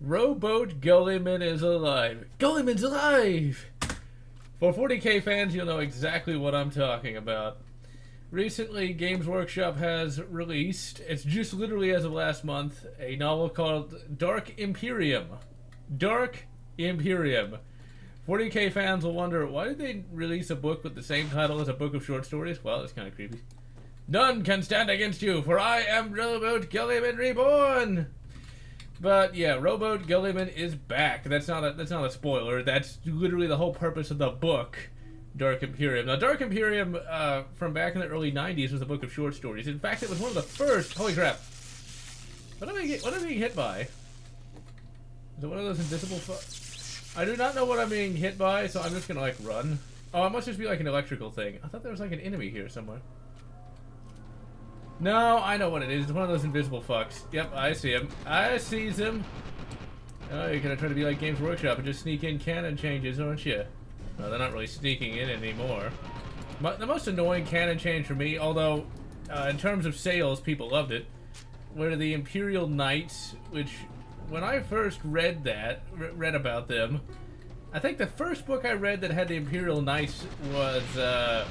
Rowboat Gullyman is alive. Gullyman's alive! For 40k fans, you'll know exactly what I'm talking about. Recently, Games Workshop has released, it's just literally as of last month, a novel called Dark Imperium. Dark Imperium. 40k fans will wonder, why did they release a book with the same title as a book of short stories? Well, it's kind of creepy. None can stand against you, for I am Rowboat Gullyman Reborn! But yeah, Rowboat Gullyman is back. That's not a spoiler. That's literally the whole purpose of the book, Dark Imperium. Now, Dark Imperium, from back in the early 90s, was a book of short stories. In fact, it was one of the first. Holy crap! What am I being hit by? Is it one of those invisible? I do not know what I'm being hit by, so I'm just gonna like run. Oh, it must just be like an electrical thing. I thought there was like an enemy here somewhere. No, I know what it is. It's one of those invisible fucks. Yep, I see him. I sees him. Oh, you're gonna try to be like Games Workshop and just sneak in canon changes, aren't you? No, they're not really sneaking in anymore. The most annoying canon change for me, although in terms of sales, people loved it, were the Imperial Knights, which, when I first read about them, I think the first book I read that had the Imperial Knights was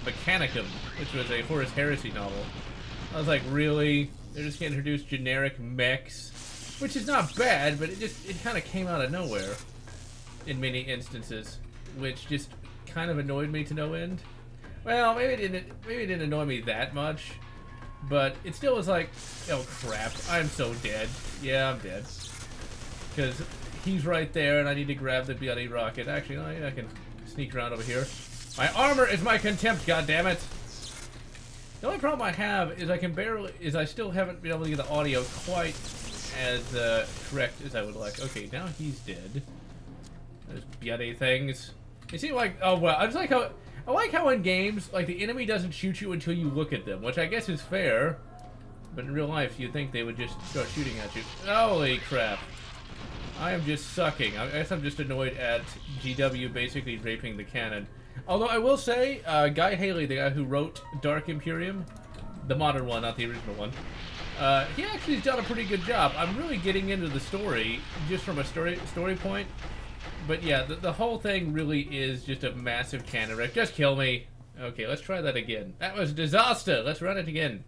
Mechanicum, which was a Horus Heresy novel. I was like, really? They're just gonna introduce generic mechs? Which is not bad, but it kind of came out of nowhere in many instances, which just kind of annoyed me to no end. Well, maybe it didn't annoy me that much, but it still was like, oh crap, I'm so dead. Yeah, I'm dead. Because he's right there, and I need to grab the bloody rocket. Actually, no, I can sneak around over here. My armor is my contempt, goddammit! The only problem I have is I still haven't been able to get the audio quite as correct as I would like. Okay, now he's dead. Those bloody things. They seem like, oh well, I like how in games, like, the enemy doesn't shoot you until you look at them, which I guess is fair, but in real life you'd think they would just start shooting at you. Holy crap. I am just sucking. I guess I'm just annoyed at GW basically raping the canon. Although I will say, Guy Haley, the guy who wrote Dark Imperium, the modern one, not the original one, he actually has done a pretty good job. I'm really getting into the story, just from a story point. But yeah, the whole thing really is just a massive canon wreck. Just kill me. Okay, let's try that again. That was a disaster. Let's run it again.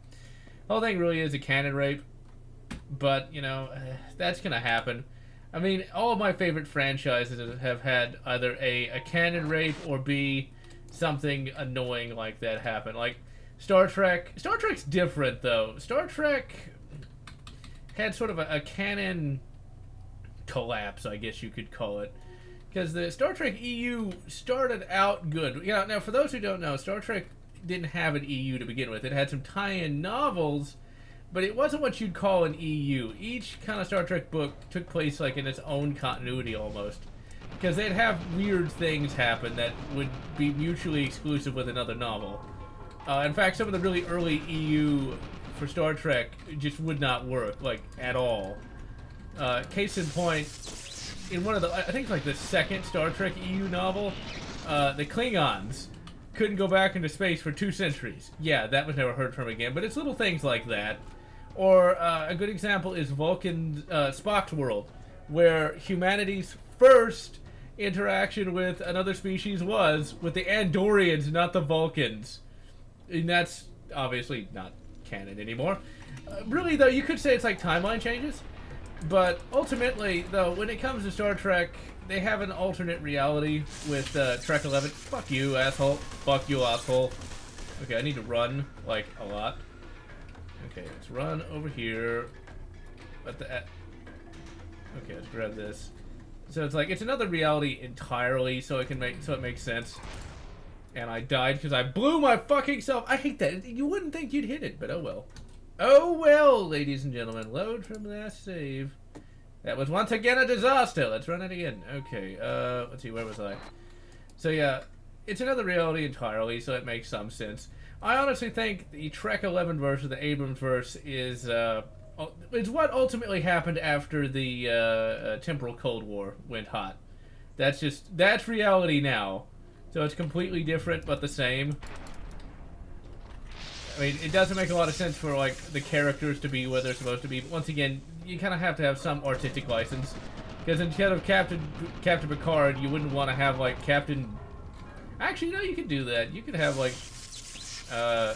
The whole thing really is a canon rape. But, you know, that's gonna happen. I mean, all of my favorite franchises have had either a canon rape or B, something annoying like that happen. Like Star Trek. Star Trek's different, though. Star Trek had sort of a canon collapse, I guess you could call it. Because the Star Trek EU started out good. You know, now, for those who don't know, Star Trek didn't have an EU to begin with. It had some tie-in novels, but it wasn't what you'd call an EU. Each kind of Star Trek book took place like in its own continuity almost. Because they'd have weird things happen that would be mutually exclusive with another novel. In fact, some of the really early EU for Star Trek just would not work, like, at all. Case in point, in one of the, I think it's like the second Star Trek EU novel, the Klingons couldn't go back into space for 2 centuries. Yeah, that was never heard from again, but it's little things like that. Or a good example is Spock's world, where humanity's first interaction with another species was with the Andorians, not the Vulcans. And that's obviously not canon anymore. Really, though, you could say it's like timeline changes. But ultimately, though, when it comes to Star Trek, they have an alternate reality with Trek 11. Fuck you, asshole. Fuck you, asshole. Okay, I need to run, like, a lot. Okay, let's run over here. Okay, let's grab this. So it's like, it's another reality entirely, so it makes sense. And I died because I blew my fucking self. I hate that. You wouldn't think you'd hit it, but oh well. Oh well, ladies and gentlemen. Load from last save. That was once again a disaster. Let's run it again. Okay, let's see, where was I? So yeah, it's another reality entirely, so it makes some sense. I honestly think the Trek 11 verse or the Abrams verse is what ultimately happened after the temporal Cold War went hot. That's reality now. So it's completely different, but the same. I mean, it doesn't make a lot of sense for, like, the characters to be where they're supposed to be. But once again, you kind of have to have some artistic license. Because instead of Captain Picard, you wouldn't want to have like Captain. Actually, no, you could do that. You could have like, I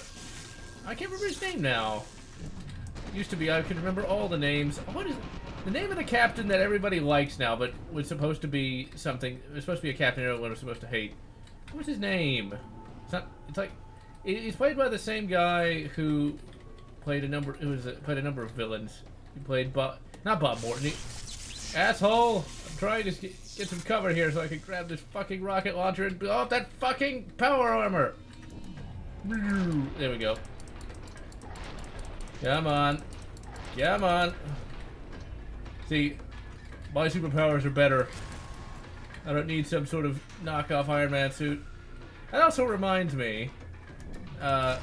can't remember his name now. Used to be, I could remember all the names. What is the name of the captain that everybody likes now, but was supposed to be something? It was supposed to be a captain everyone was supposed to hate. What's his name? It's not. It's like he's played by the same guy who played a number. Played a number of villains. He played not Bob Morton. Asshole! I'm trying to get some cover here so I can grab this fucking rocket launcher and blow up that fucking power armor. There we go. Come on. Come on. See, my superpowers are better. I don't need some sort of knockoff Iron Man suit. That also reminds me, that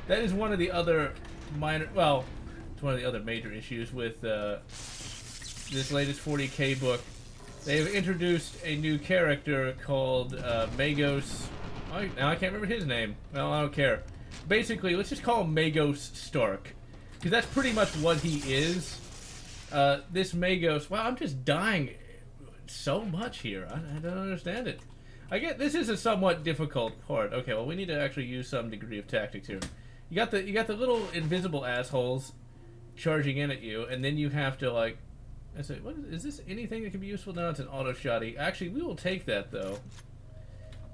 is one of the other minor, well, it's one of the other major issues with this latest 40K book. They have introduced a new character called Magos. Now I can't remember his name. Well, I don't care. Basically, let's just call him Magos Stark. Because that's pretty much what he is. This Magos... Wow, I'm just dying so much here. I don't understand it. I get this is a somewhat difficult part. Okay, well, we need to actually use some degree of tactics here. You got the little invisible assholes charging in at you, and then you have to, like... I say, what is this anything that can be useful? No, it's an auto shotty. Actually, we will take that, though.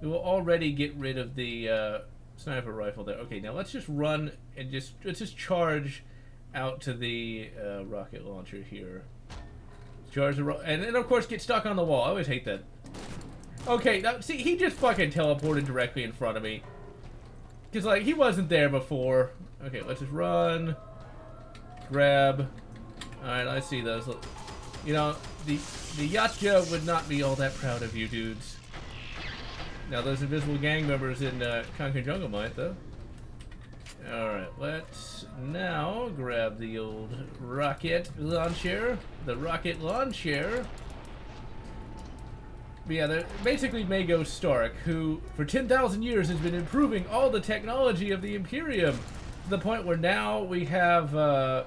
We will already get rid of the sniper rifle there. Okay, now let's just run and let's just charge out to the rocket launcher here. Charge the and then of course get stuck on the wall. I always hate that. Okay, now see, he just fucking teleported directly in front of me. Cause like he wasn't there before. Okay, let's just run, grab. All right, I see those. You know, the Yachtja would not be all that proud of you dudes. Now those invisible gang members in Conquer Jungle might though. Alright, let's now grab the old rocket launcher. The rocket launcher. But yeah, they're basically Magos Stark, who for 10,000 years has been improving all the technology of the Imperium. To the point where now we have, well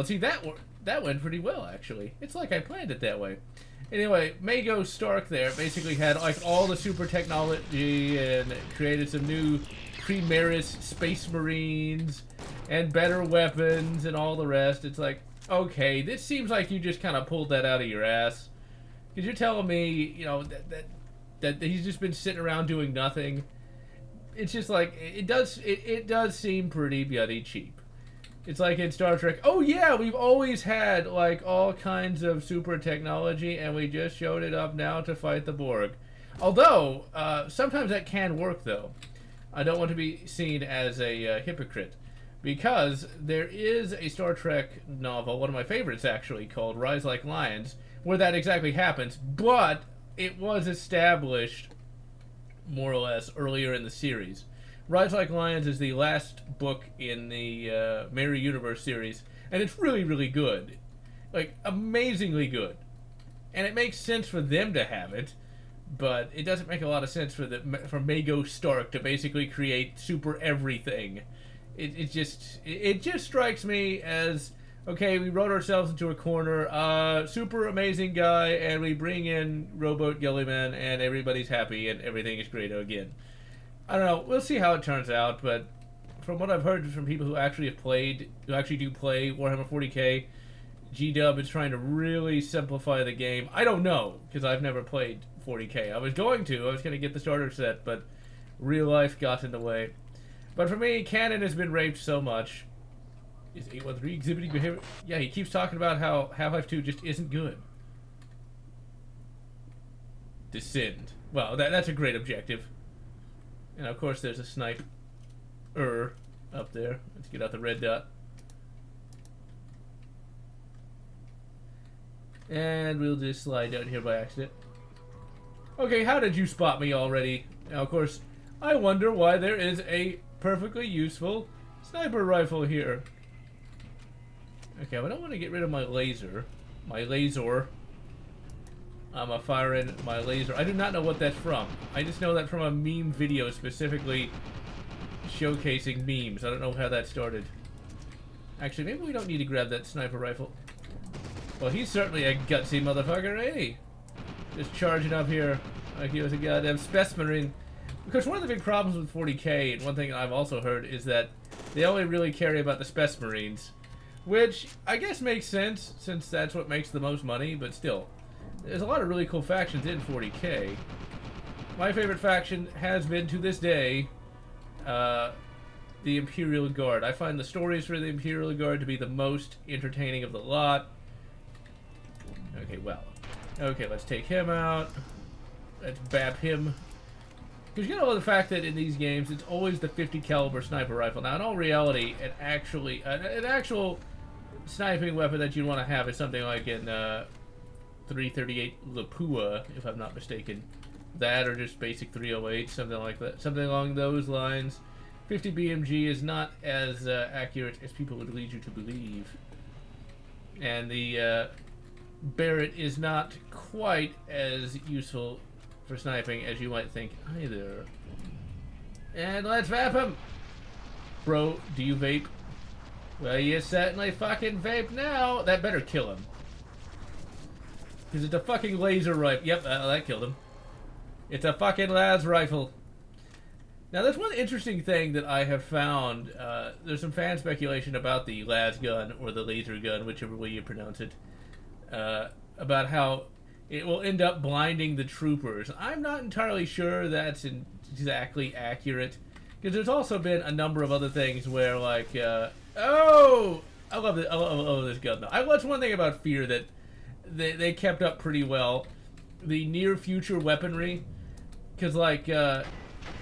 see, that went pretty well actually. It's like I planned it that way. Anyway, Magos Stark there basically had like all the super technology and created some new Primaris Space Marines and better weapons and all the rest. It's like, okay, this seems like you just kind of pulled that out of your ass. Because you're telling me, you know, that he's just been sitting around doing nothing. It's just like, it does seem pretty bloody cheap. It's like in Star Trek, oh yeah, we've always had like all kinds of super technology and we just showed it up now to fight the Borg. Although, sometimes that can work though. I don't want to be seen as a hypocrite. Because there is a Star Trek novel, one of my favorites actually, called Rise Like Lions, where that exactly happens, but it was established more or less earlier in the series. Rise Like Lions is the last book in the Mirror Universe series, and it's really, really good. Like, amazingly good. And it makes sense for them to have it, but it doesn't make a lot of sense for Magos Stark to basically create super everything. It just strikes me as, okay, we wrote ourselves into a corner, super amazing guy, and we bring in Rowboat Gilliman, and everybody's happy, and everything is great again. I don't know, we'll see how it turns out, but from what I've heard from people who actually do play Warhammer 40k, G-Dub is trying to really simplify the game. I don't know, because I've never played 40k. I was going to get the starter set, but real life got in the way. But for me, canon has been raped so much. Is 813 exhibiting behavior? Yeah, he keeps talking about how Half-Life 2 just isn't good. Descend. Well, that's a great objective. And of course there's a sniper up there. Let's get out the red dot. And we'll just slide down here by accident. Okay, how did you spot me already? Now, of course, I wonder why there is a perfectly useful sniper rifle here. Okay, I don't want to get rid of my laser. I'm firing my laser. I do not know what that's from. I just know that from a meme video specifically showcasing memes. I don't know how that started. Actually, maybe we don't need to grab that sniper rifle. Well, he's certainly a gutsy motherfucker, ain't he? Just charging up here like he was a goddamn specimen. Because one of the big problems with 40k, and one thing I've also heard, is that they only really care about the specimens. Which, I guess makes sense, since that's what makes the most money, but still. There's a lot of really cool factions in 40k. My favorite faction has been, to this day, the Imperial Guard. I find the stories for the Imperial Guard to be the most entertaining of the lot. Okay, well. Okay, let's take him out. Let's bap him. Because you know the fact that in these games, it's always the 50 caliber sniper rifle. Now, in all reality, an actual sniping weapon that you want to have is something like in 338 Lapua, if I'm not mistaken. That or just basic 308, something like that. Something along those lines. 50 BMG is not as accurate as people would lead you to believe. And the Barrett is not quite as useful for sniping as you might think either. And let's vap him! Bro, do you vape? Well, you certainly fucking vape now! That better kill him. Because it's a fucking laser rifle. Yep, that killed him. It's a fucking las rifle. Now, there's one interesting thing that I have found. There's some fan speculation about the las gun, or the laser gun, whichever way you pronounce it. About how it will end up blinding the troopers. I'm not entirely sure that's exactly accurate. Because there's also been a number of other things where, like, oh! I love this gun, though. That's one thing about F.E.A.R. that they kept up pretty well. The near-future weaponry. Because, like, in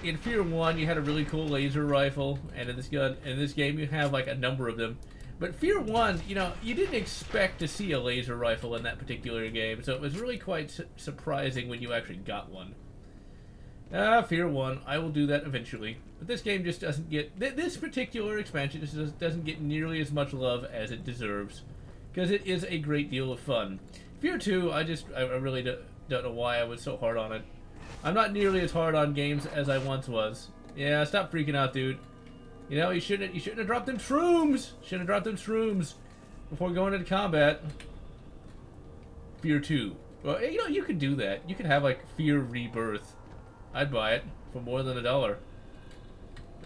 F.E.A.R. 1, you had a really cool laser rifle. And in this game, you have, like, a number of them. But F.E.A.R. 1, you know, you didn't expect to see a laser rifle in that particular game, so it was really quite surprising when you actually got one. F.E.A.R. 1, I will do that eventually. But this game just doesn't get... This particular expansion just doesn't get nearly as much love as it deserves. Because it is a great deal of fun. F.E.A.R. 2, I really don't know why I was so hard on it. I'm not nearly as hard on games as I once was. Yeah, stop freaking out, dude. You know, you shouldn't have dropped them shrooms! Shouldn't have dropped them shrooms before going into combat. F.E.A.R. 2. Well, you know, you could do that. You could have, like, F.E.A.R. Rebirth. I'd buy it for more than $1.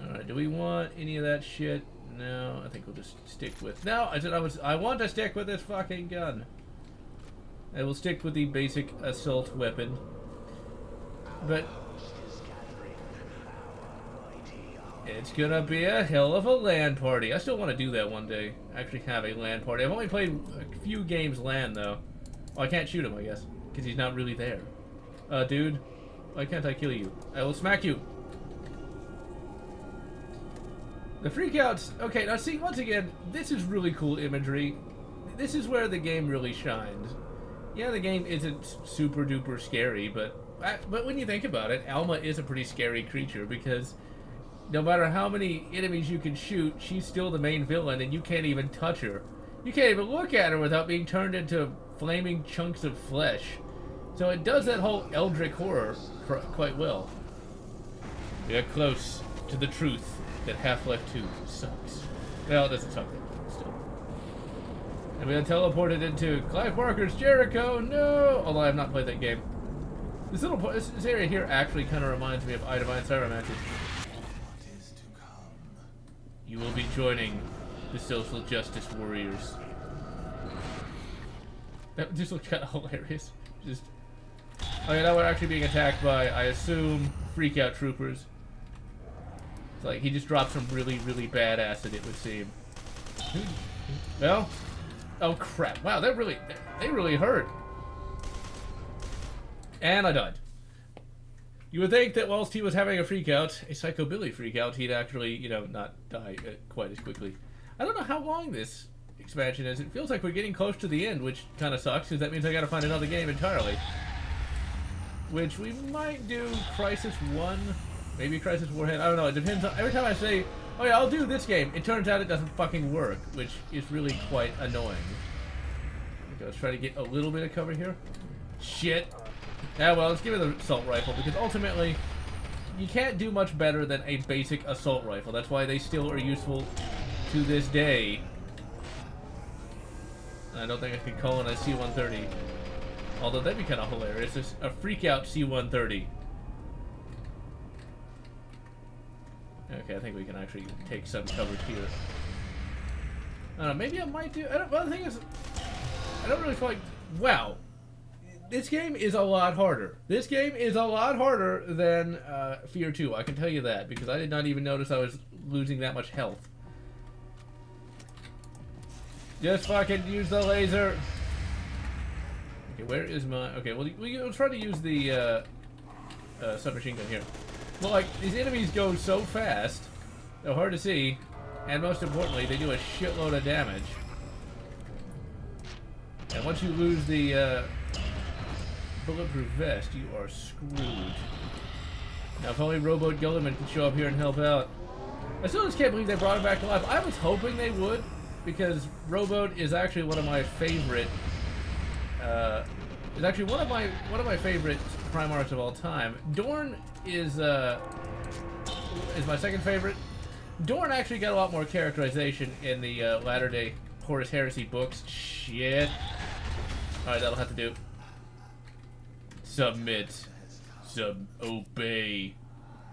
Alright, do we want any of that shit? No, I think we'll just stick with... No, I want to stick with this fucking gun. I will stick with the basic assault weapon. But... it's gonna be a hell of a LAN party. I still want to do that one day. Actually have a LAN party. I've only played a few games LAN, though. Oh, I can't shoot him, I guess. Because he's not really there. Dude. Why can't I kill you? I will smack you. The freakouts. Okay, now see, once again, this is really cool imagery. This is where the game really shines. Yeah, the game isn't super duper scary, but when you think about it, Alma is a pretty scary creature because no matter how many enemies you can shoot, she's still the main villain and you can't even touch her. You can't even look at her without being turned into flaming chunks of flesh. So it does that whole Eldritch horror quite well. We are close to the truth that Half-Life 2 sucks. Well, it doesn't suck still. And we are teleported into Clive Barker's Jericho. No! Although I have not played that game. This area here actually kind of reminds me of I Divine Cybermantis. You will be joining the social justice warriors. That just looked kind of hilarious. Just... oh yeah, now we're actually being attacked by, I assume, freak-out troopers. It's like he just dropped some really, really bad acid, it would seem. Well, oh crap! Wow, they really hurt. And I died. You would think that whilst he was having a freak-out, a psychobilly freak-out, he'd actually, you know, not die quite as quickly. I don't know how long this expansion is. It feels like we're getting close to the end, which kind of sucks, because that means I gotta find another game entirely. Which we might do Crisis 1, maybe Crisis Warhead, I don't know, it depends on, every time I say, oh yeah, I'll do this game, it turns out it doesn't fucking work, which is really quite annoying. Okay, let's try to get a little bit of cover here. Shit. Yeah, well, let's give it the assault rifle, because ultimately, you can't do much better than a basic assault rifle. That's why they still are useful to this day. I don't think I could call in a C-130. Although that'd be kind of hilarious. It's a freak-out C-130. Okay, I think we can actually take some cover here. I don't know, maybe I might do... well, the thing is, I don't really feel like... Wow. This game is a lot harder. This game is a lot harder than F.E.A.R 2, I can tell you that, because I did not even notice I was losing that much health. Just fucking use the laser. Okay, where is my... Okay, well, we'll try to use the submachine gun here. Well, like, these enemies go so fast, they're hard to see, and most importantly, they do a shitload of damage. And once you lose the bulletproof vest, you are screwed. Now, if only Rowboat Gilliman could show up here and help out. I still just can't believe they brought him back to life. I was hoping they would, because Rowboat is actually one of my favorite. Is actually one of my favorite Primarchs of all time. Dorn is my second favorite. Dorn actually got a lot more characterization in the latter-day Horus Heresy books. Shit. Alright, that'll have to do. Submit. Obey.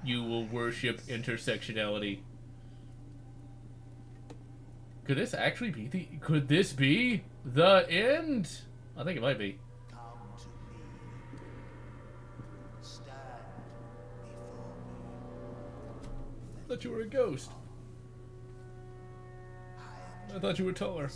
You will worship intersectionality. Could this actually be the... Could this be the end? I think it might be. I thought you were a ghost. I thought you were taller.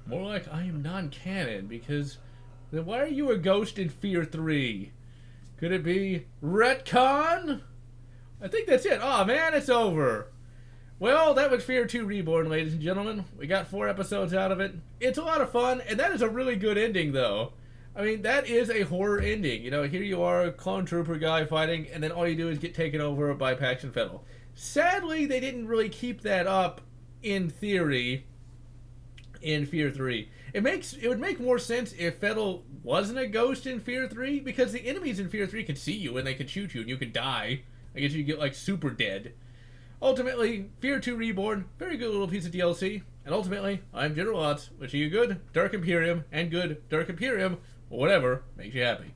More like I am non-canon, because then why are you a ghost in F.E.A.R 3? Could it be retcon? I think that's it. Oh man, it's over. Well, that was F.E.A.R 2 Reborn, ladies and gentlemen. We got 4 episodes out of it. It's a lot of fun, and that is a really good ending, though. I mean, that is a horror ending. You know, here you are, a clone trooper guy fighting, and then all you do is get taken over by Pax and Fettel. Sadly, they didn't really keep that up, in theory, in F.E.A.R 3. It would make more sense if Fettel wasn't a ghost in F.E.A.R 3, because the enemies in F.E.A.R 3 could see you and they could shoot you and you could die. I guess you get like super dead. Ultimately, F.E.A.R 2 Reborn, very good little piece of DLC. And ultimately, I'm GeneralLotz, wishing you good Dark Imperium and good Dark Imperium, or whatever makes you happy.